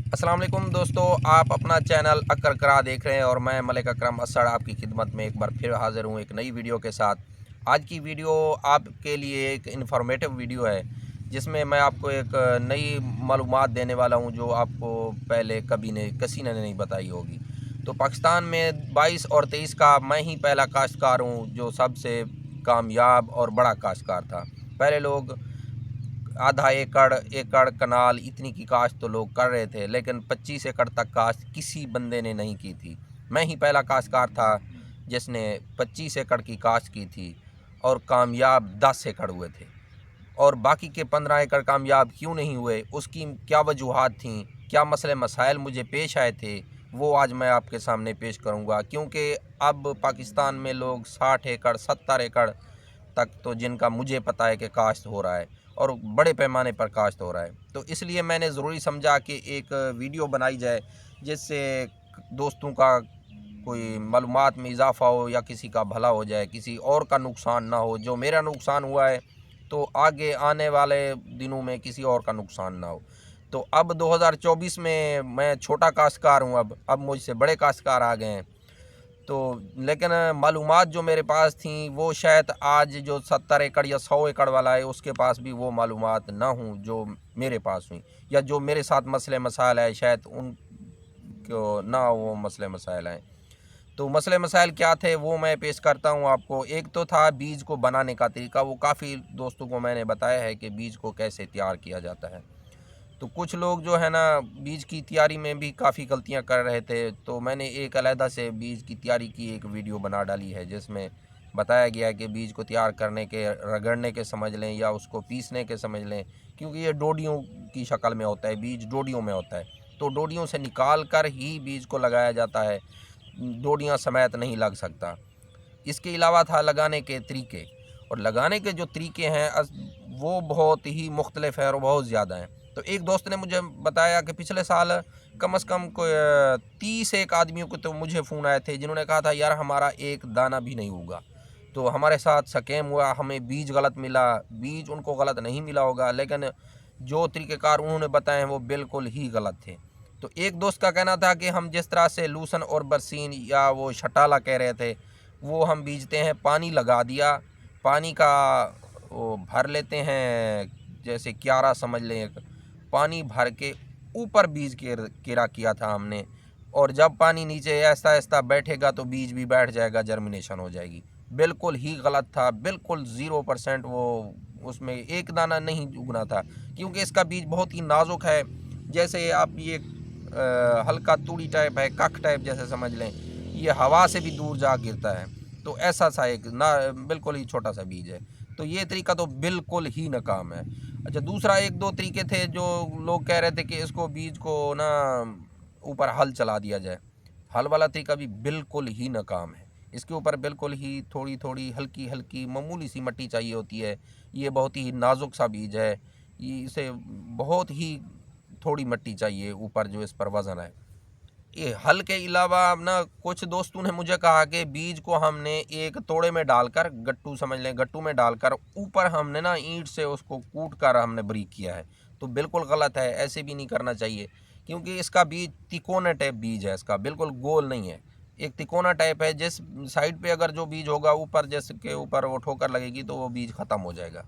अस्सलाम वालेकुम दोस्तों, आप अपना चैनल अकर करा देख रहे हैं और मैं मलिक अकरम असद आपकी खिदमत में एक बार फिर हाज़िर हूँ एक नई वीडियो के साथ। आज की वीडियो आपके लिए एक इन्फॉर्मेटिव वीडियो है जिसमें मैं आपको एक नई मालूमात देने वाला हूँ जो आपको पहले किसी ने नहीं बताई होगी। तो पाकिस्तान में 22 और 23 का मैं ही पहला काश्तकार हूँ जो सबसे कामयाब और बड़ा काश्तकार था। पहले लोग आधा एकड़ एकड़ कनाल इतनी की काश्त तो लोग कर रहे थे, लेकिन 25 एकड़ तक काश्त किसी बंदे ने नहीं की थी। मैं ही पहला काश्तकार था जिसने 25 एकड़ की काश्त की थी और कामयाब 10 एकड़ हुए थे। और बाकी के 15 एकड़ कामयाब क्यों नहीं हुए, उसकी क्या वजूहात थीं, क्या मसले मसाइल मुझे पेश आए थे, वो आज मैं आपके सामने पेश करूँगा। क्योंकि अब पाकिस्तान में लोग 60 एकड़ 70 एकड़ तक तो जिनका मुझे पता है कि काश्त हो रहा है और बड़े पैमाने पर काश्त हो रहा है। तो इसलिए मैंने ज़रूरी समझा कि एक वीडियो बनाई जाए जिससे दोस्तों का कोई मालूमात में इजाफ़ा हो या किसी का भला हो जाए, किसी और का नुकसान ना हो। जो मेरा नुकसान हुआ है तो आगे आने वाले दिनों में किसी और का नुकसान ना हो। तो अब 2024 में मैं छोटा काश्तकार हूँ, अब मुझसे बड़े काश्तकार आ गए हैं। तो लेकिन मालूमात जो मेरे पास थी वो शायद आज जो 70 एकड़ या 100 एकड़ वाला है उसके पास भी वो मालूमात ना हूँ जो मेरे पास हुई, या जो मेरे साथ मसले मसाइल है शायद उनको ना वो मसले मसाइल हैं। तो मसले मसाइल क्या थे वो मैं पेश करता हूँ आपको। एक तो था बीज को बनाने का तरीका, वो काफ़ी दोस्तों को मैंने बताया है कि बीज को कैसे तैयार किया जाता है। तो कुछ लोग जो है ना बीज की तैयारी में भी काफ़ी गलतियां कर रहे थे, तो मैंने एक अलहदा से बीज की तैयारी की एक वीडियो बना डाली है जिसमें बताया गया है कि बीज को तैयार करने के, रगड़ने के समझ लें या उसको पीसने के समझ लें, क्योंकि ये डोडियों की शक्ल में होता है, बीज डोडियों में होता है। तो डोडियों से निकाल कर ही बीज को लगाया जाता है, डोडियाँ समेत नहीं लग सकता। इसके अलावा था लगाने के तरीके, और लगाने के जो तरीके हैं वो बहुत ही मुख्तलिफ हैं और बहुत ज़्यादा हैं। तो एक दोस्त ने मुझे बताया कि पिछले साल कम से कम कोई 30 एक आदमियों को तो मुझे फ़ोन आए थे जिन्होंने कहा था यार हमारा एक दाना भी नहीं होगा। तो हमारे साथ स्कैम हुआ, हमें बीज गलत मिला। बीज उनको गलत नहीं मिला होगा, लेकिन जो तरीक़ेकार उन्होंने बताए हैं वो बिल्कुल ही गलत थे। तो एक दोस्त का कहना था कि हम जिस तरह से लूसन और बरसीन या वो शटाला कह रहे थे वो हम बीजते हैं, पानी लगा दिया, पानी का वो भर लेते हैं, जैसे क्यारा समझ लें, एक पानी भर के ऊपर बीज किरा किया था हमने। और जब पानी नीचे ऐसा ऐसा बैठेगा तो बीज भी बैठ जाएगा, जर्मिनेशन हो जाएगी। बिल्कुल ही गलत था, बिल्कुल 0% वो उसमें एक दाना नहीं उगना था, क्योंकि इसका बीज बहुत ही नाजुक है। जैसे आप ये हल्का तूड़ी टाइप है, कख टाइप जैसे समझ लें, ये हवा से भी दूर जा गिरता है। तो ऐसा सा एक ना बिल्कुल ही छोटा सा बीज है। तो ये तरीका तो बिल्कुल ही नाकाम है। अच्छा, दूसरा एक दो तरीके थे जो लोग कह रहे थे कि इसको बीज को ना ऊपर हल चला दिया जाए। हल वाला तरीका भी बिल्कुल ही नाकाम है। इसके ऊपर बिल्कुल ही थोड़ी थोड़ी हल्की हल्की मामूली सी मिट्टी चाहिए होती है। ये बहुत ही नाजुक सा बीज है, इसे बहुत ही थोड़ी मिट्टी चाहिए ऊपर जो इस पर वज़न है। ये हल के अलावा ना कुछ दोस्तों ने मुझे कहा कि बीज को हमने एक तोड़े में डालकर, गट्टू समझ लें, गट्टू में डालकर ऊपर हमने ना ईंट से उसको कूट कर हमने बारीक किया है। तो बिल्कुल गलत है, ऐसे भी नहीं करना चाहिए, क्योंकि इसका बीज तिकोना टाइप बीज है, इसका बिल्कुल गोल नहीं है, एक तिकोना टाइप है। जिस साइड पे अगर जो बीज होगा ऊपर, जैसे के ऊपर वो ठोकर लगेगी तो वो बीज ख़त्म हो जाएगा।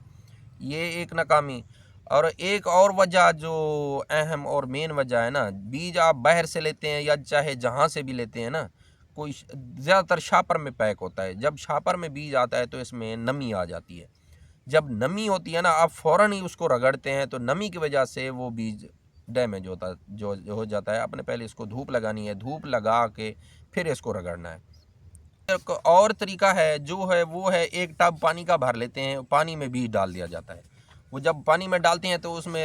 ये एक नाकामी। और एक और वजह जो अहम और मेन वजह है ना, बीज आप बाहर से लेते हैं या चाहे जहाँ से भी लेते हैं ना, कोई ज़्यादातर शापर में पैक होता है। जब शापर में बीज आता है तो इसमें नमी आ जाती है। जब नमी होती है ना, आप फ़ौरन ही उसको रगड़ते हैं तो नमी की वजह से वो बीज डैमेज होता जो हो जाता है। आपने पहले इसको धूप लगानी है, धूप लगा के फिर इसको रगड़ना है। एक और तरीका है जो है वो है, एक टब पानी का भर लेते हैं, पानी में बीज डाल दिया जाता है। वो जब पानी में डालते हैं तो उसमें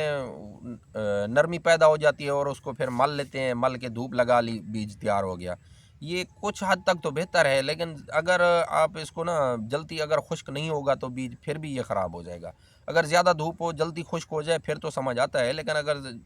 नरमी पैदा हो जाती है और उसको फिर मल लेते हैं, मल के धूप लगा ली, बीज तैयार हो गया। ये कुछ हद तक तो बेहतर है, लेकिन अगर आप इसको ना जल्दी अगर खुश्क नहीं होगा तो बीज फिर भी ये ख़राब हो जाएगा। अगर ज़्यादा धूप हो, जल्दी खुश्क हो जाए फिर तो समझ आता है, लेकिन अगर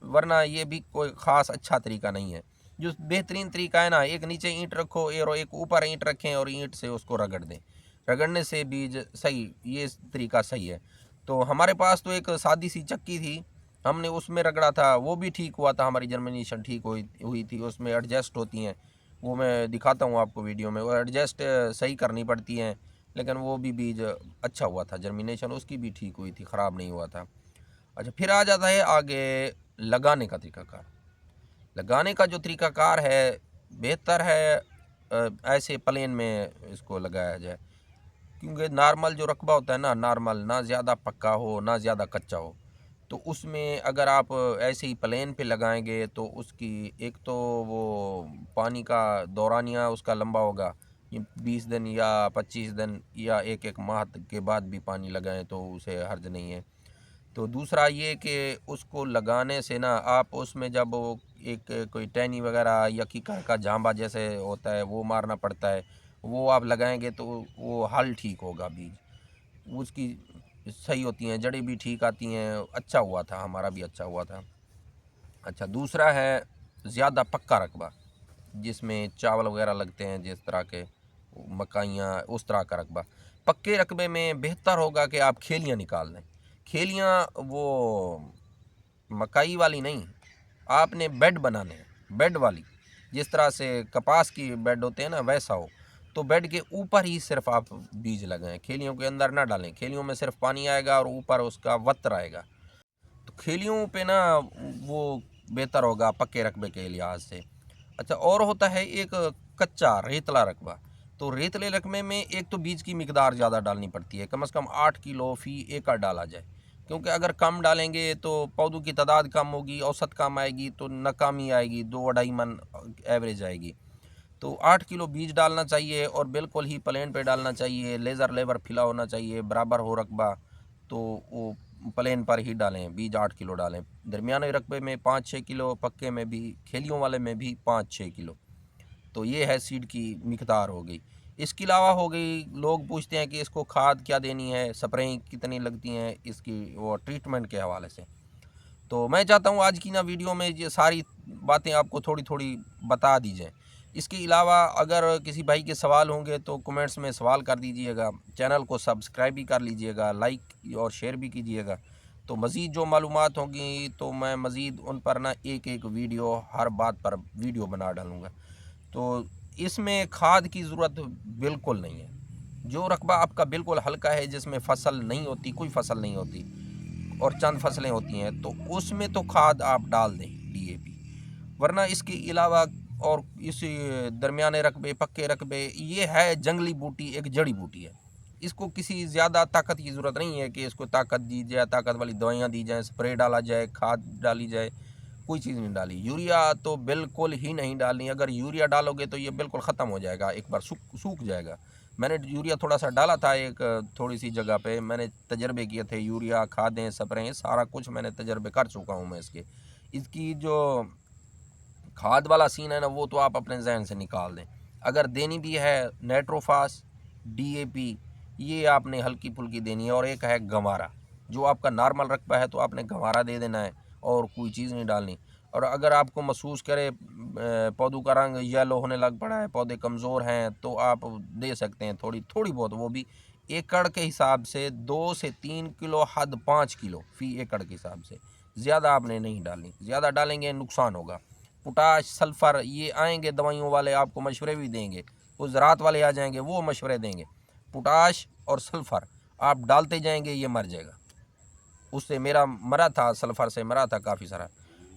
वरना ये भी कोई ख़ास अच्छा तरीका नहीं है। जो बेहतरीन तरीका है ना, एक नीचे ईंट रखो और एक ऊपर ईंट रखें और ईंट से उसको रगड़ दें, रगड़ने से बीज सही, ये तरीका सही है। तो हमारे पास तो एक सादी सी चक्की थी, हमने उसमें रगड़ा था, वो भी ठीक हुआ था, हमारी जर्मिनेशन ठीक हुई थी। उसमें एडजस्ट होती हैं, वो मैं दिखाता हूँ आपको वीडियो में, वो एडजस्ट सही करनी पड़ती हैं। लेकिन वो भी बीज अच्छा हुआ था, जर्मिनेशन उसकी भी ठीक हुई थी, ख़राब नहीं हुआ था। अच्छा, फिर आ जाता है आगे लगाने का तरीक़ाकार। लगाने का जो तरीक़ाकार है, बेहतर है ऐसे प्लेन में इसको लगाया जाए, क्योंकि नॉर्मल जो रकबा होता है ना, नॉर्मल, ना ज़्यादा पक्का हो ना ज़्यादा कच्चा हो, तो उसमें अगर आप ऐसे ही प्लेन पे लगाएंगे तो उसकी एक तो वो पानी का दौरानिया उसका लंबा होगा, ये 20 दिन या 25 दिन या एक माह के बाद भी पानी लगाएं तो उसे हर्ज नहीं है। तो दूसरा ये कि उसको लगाने से ना आप उसमें जब वो एक कोई टहनी वगैरह या कीकर का झांबा जैसे होता है वो मारना पड़ता है, वो आप लगाएंगे तो वो हल ठीक होगा, बीज उसकी सही होती हैं, जड़ें भी ठीक आती हैं। अच्छा हुआ था, हमारा भी अच्छा हुआ था। अच्छा, दूसरा है ज़्यादा पक्का रकबा, जिसमें चावल वगैरह लगते हैं, जिस तरह के मकाइयाँ, उस तरह का रकबा। पक्के रकबे में बेहतर होगा कि आप खेलियाँ निकाल दें। खेलियाँ वो मकाई वाली नहीं, आपने बेड बनाने हैं, बेड वाली, जिस तरह से कपास की बेड होते हैं ना, वैसा हो। तो बेड के ऊपर ही सिर्फ आप बीज लगाएं, खेलियों के अंदर ना डालें। खेलियों में सिर्फ पानी आएगा और ऊपर उसका वत्र आएगा, तो खेलियों पे ना वो बेहतर होगा पक्के रकबे के लिहाज से। अच्छा, और होता है एक कच्चा रेतला रकबा। तो रेतले रकबे में एक तो बीज की मिकदार ज़्यादा डालनी पड़ती है, कम से कम 8 किलो फ़ी एकड़ डाला जाए, क्योंकि अगर कम डालेंगे तो पौधों की तादाद कम होगी, औसत कम आएगी, तो नाकामी आएगी, 2-2.5 मन एवरेज आएगी। तो 8 किलो बीज डालना चाहिए और बिल्कुल ही प्लेन पे डालना चाहिए, लेज़र लेबर फिला होना चाहिए, बराबर हो रकबा, तो वो प्लेन पर ही डालें, बीज 8 किलो डालें। दरमियाने रकबे में 5-6 किलो, पक्के में भी, खेलियों वाले में भी 5-6 किलो। तो ये है सीड की मिकदार हो गई। इसके अलावा हो गई, लोग पूछते हैं कि इसको खाद क्या देनी है, स्प्रेइंग कितनी लगती हैं इसकी, वो ट्रीटमेंट के हवाले से। तो मैं चाहता हूँ आज की ना वीडियो में ये सारी बातें आपको थोड़ी थोड़ी बता दी जाएँ। इसके अलावा अगर किसी भाई के सवाल होंगे तो कमेंट्स में सवाल कर दीजिएगा, चैनल को सब्सक्राइब भी कर लीजिएगा, लाइक और शेयर भी कीजिएगा। तो मज़ीद जो मालूमात होंगी तो मैं मज़ीद उन पर ना एक वीडियो, हर बात पर वीडियो बना डालूँगा। तो इसमें खाद की ज़रूरत बिल्कुल नहीं है। जो रकबा आपका बिल्कुल हल्का है, जिसमें फसल नहीं होती, कोई फसल नहीं होती और चंद फसलें होती हैं, तो उसमें तो खाद आप डाल दें, डीएपी। वरना इसके अलावा और इस दरमियाने रकबे, पक्के रकबे, ये है जंगली बूटी, एक जड़ी बूटी है। इसको किसी ज़्यादा ताकत की ज़रूरत नहीं है कि इसको ताकत दी जाए, ताकत वाली दवाइयाँ दी जाएँ, स्प्रे डाला जाए, खाद डाली जाए, कोई चीज़ नहीं डाली। यूरिया तो बिल्कुल ही नहीं डालनी। अगर यूरिया डालोगे तो ये बिल्कुल ख़त्म हो जाएगा, एक बार सूख जाएगा। मैंने यूरिया थोड़ा सा डाला था एक थोड़ी सी जगह पे, मैंने तजर्बे किए थे, यूरिया, खादें, स्प्रे, सारा कुछ मैंने तजर्बे कर चुका हूँ मैं इसके। इसकी जो खाद वाला सीन है ना, वो तो आप अपने जहन से निकाल दें। अगर देनी भी है नाइट्रोफास, डीएपी, ये आपने हल्की फुल्की देनी है। और एक है गंवारा, जो आपका नॉर्मल रकबा है तो आपने गंवारा दे देना है और कोई चीज़ नहीं डालनी। और अगर आपको महसूस करे पौधों का रंग येलो होने लग पड़ा है, पौधे कमज़ोर हैं, तो आप दे सकते हैं थोड़ी थोड़ी बहुत, वो भी एकड़ के हिसाब से 2 से 3 किलो, हद 5 किलो फ़ी एकड़ के हिसाब से। ज़्यादा आपने नहीं डालनी, ज़्यादा डालेंगे नुकसान होगा। पोटाश, सल्फ़र, ये आएंगे दवाइयों वाले, आपको मशवरे भी देंगे। वो ज़राअत वाले आ जाएंगे, वो मशवरे देंगे। पोटाश और सल्फ़र आप डालते जाएंगे, ये मर जाएगा। उससे मेरा मरा था, सल्फ़र से मरा था काफ़ी सारा,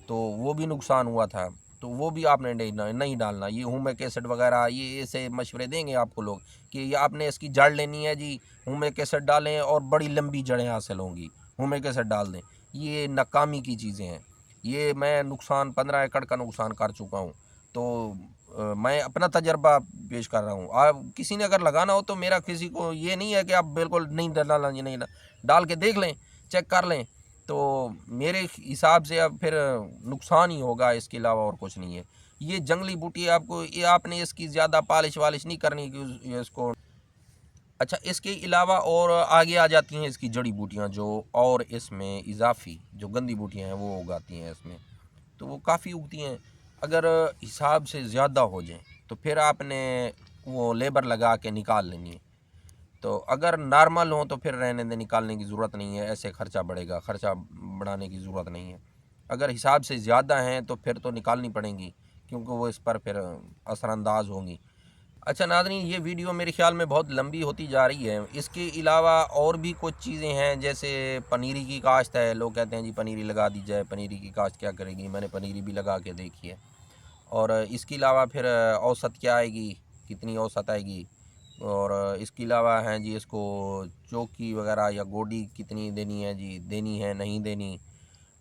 तो वो भी नुकसान हुआ था। तो वो भी आपने नहीं डालना। ये ह्यूमिक एसिड वगैरह, ये ऐसे मशवरे देंगे आपको लोग कि ये आपने इसकी जड़ लेनी है जी, ह्यूमिक एसिड डालें और बड़ी लंबी जड़ें हासिल होंगी, ह्यूमिक एसिड डाल दें। ये नाकामी की चीज़ें हैं। ये मैं नुकसान 15 एकड़ का नुकसान कर चुका हूँ। तो मैं अपना तजर्बा पेश कर रहा हूँ। आप किसी ने अगर लगाना हो तो मेरा किसी को ये नहीं है कि आप बिल्कुल नहीं डालना, ये नहीं डाल के देख लें, चेक कर लें, तो मेरे हिसाब से अब फिर नुकसान ही होगा, इसके अलावा और कुछ नहीं है। ये जंगली बूटी आपको, ये आपने इसकी ज़्यादा पालिश वालिश नहीं करनी कि इसको। अच्छा, इसके अलावा और आगे आ जाती हैं इसकी जड़ी बूटियाँ, जो और इसमें इजाफी जो गंदी बूटियाँ हैं वो उगाती हैं इसमें, तो वो काफ़ी उगती हैं। अगर हिसाब से ज़्यादा हो जाए तो फिर आपने वो लेबर लगा के निकाल लेनी है। तो अगर नॉर्मल हो तो फिर रहने दें, निकालने की ज़रूरत नहीं है, ऐसे ख़र्चा बढ़ेगा, ख़र्चा बढ़ाने की ज़रूरत नहीं है। अगर हिसाब से ज़्यादा हैं तो फिर तो निकालनी पड़ेंगी, क्योंकि वो इस पर फिर असरअंदाज होंगी। अच्छा नाज़रीन, ये वीडियो मेरे ख़्याल में बहुत लंबी होती जा रही है। इसके अलावा और भी कुछ चीज़ें हैं, जैसे पनीरी की काश्त है। लोग कहते हैं जी पनीरी लगा दी जाए, पनीरी की काश्त क्या करेगी। मैंने पनीरी भी लगा के देखी है। और इसके अलावा फिर औसत क्या आएगी, कितनी औसत आएगी। और इसके अलावा हैं जी, इसको चौकी वगैरह या गोडी कितनी देनी है जी, देनी है नहीं देनी।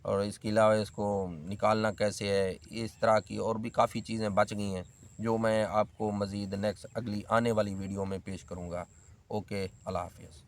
और इसके अलावा इसको निकालना कैसे है। इस तरह की और भी काफ़ी चीज़ें बच गई हैं, जो मैं आपको मज़ीद नेक्स्ट अगली आने वाली वीडियो में पेश करूँगा। ओके, अल्लाह हाफ़िज़।